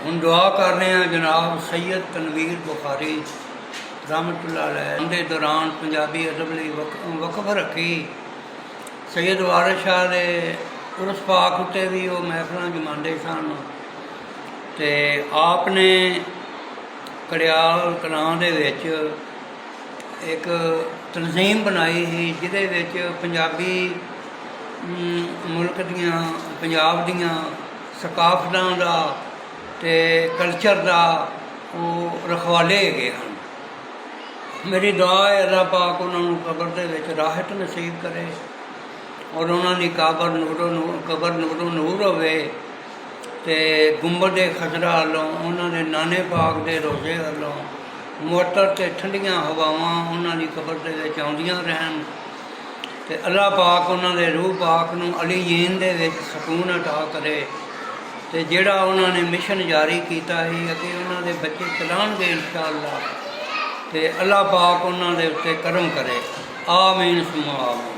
ਹੁਣ ਦੁਆ ਕਰ ਰਹੇ ਹਾਂ ਜਨਾਬ ਸੈयद तनवीर बुखारी रहमतुल्लाह अलैह ਦੇ ਦੌਰਾਨ ਪੰਜਾਬੀ ਅਦਬ ਲਈ ਵਕਫ ਰੱਖੀ। ਸੈयद ਵਾਰਿਸ ਸ਼ਾਹ ਦੇ ਉਰਸ ਪਾਕ ਉੱਤੇ ਵੀ ਉਹ ਮਹਿਫਲਾਂ ਜਮਾਉਂਦੇ ਸਨ ਅਤੇ ਆਪ ਨੇ ਕੜਿਆਲ ਕਲਾਂ ਦੇ ਵਿੱਚ ਇੱਕ ਤਨਜ਼ੀਮ ਬਣਾਈ ਸੀ ਜਿਹਦੇ ਵਿੱਚ ਪੰਜਾਬੀ ਮੁਲਕ ਦੀਆਂ ਪੰਜਾਬ ਦੀਆਂ ਸਕਾਫਤਾਂ ਦਾ ਅਤੇ ਕਲਚਰ ਦਾ ਉਹ ਰਖਵਾਲੇ ਹੈਗੇ ਹਨ। ਮੇਰੀ ਦੁਆ ਹੈ ਅੱਲਾਹ ਪਾਕ ਉਹਨਾਂ ਨੂੰ ਕਬਰ ਦੇ ਵਿੱਚ ਰਾਹਤ ਨਸੀਬ ਕਰੇ ਔਰ ਉਹਨਾਂ ਦੀ ਕਬਰ ਨੂਰੋ ਨੂਰ ਹੋਵੇ ਅਤੇ ਗੁੰਬਦ ਖਜ਼ਰਾ ਵੱਲੋਂ ਉਹਨਾਂ ਦੇ ਨਾਨੇ ਪਾਕ ਦੇ ਰੋਜ਼ੇ ਵੱਲੋਂ ਮੁਅੱਤਰ ਅਤੇ ਠੰਡੀਆਂ ਹਵਾਵਾਂ ਉਹਨਾਂ ਦੀ ਕਬਰ ਦੇ ਵਿੱਚ ਆਉਂਦੀਆਂ ਰਹਿਣ ਅਤੇ ਅੱਲਾਹ ਪਾਕ ਉਹਨਾਂ ਦੇ ਰੂਹ ਪਾਕ ਨੂੰ ਅਲੀਯੀਨ ਦੇ ਵਿੱਚ ਸਕੂਨ ਅਤਾ ਕਰੇ ਅਤੇ ਜਿਹੜਾ ਉਹਨਾਂ ਨੇ ਮਿਸ਼ਨ ਜਾਰੀ ਕੀਤਾ ਸੀ ਅੱਗੇ ਉਹਨਾਂ ਦੇ ਬੱਚੇ ਚਲਾਉਣਗੇ ਇੰਸ਼ਾ ਅੱਲਾਹ ਅਤੇ ਅੱਲਾਹ ਪਾਕ ਉਹਨਾਂ ਦੇ ਉੱਤੇ ਕਰਮ ਕਰੇ। ਆਮੀਨ ਸੁਮਾ ਆਮੀਨ।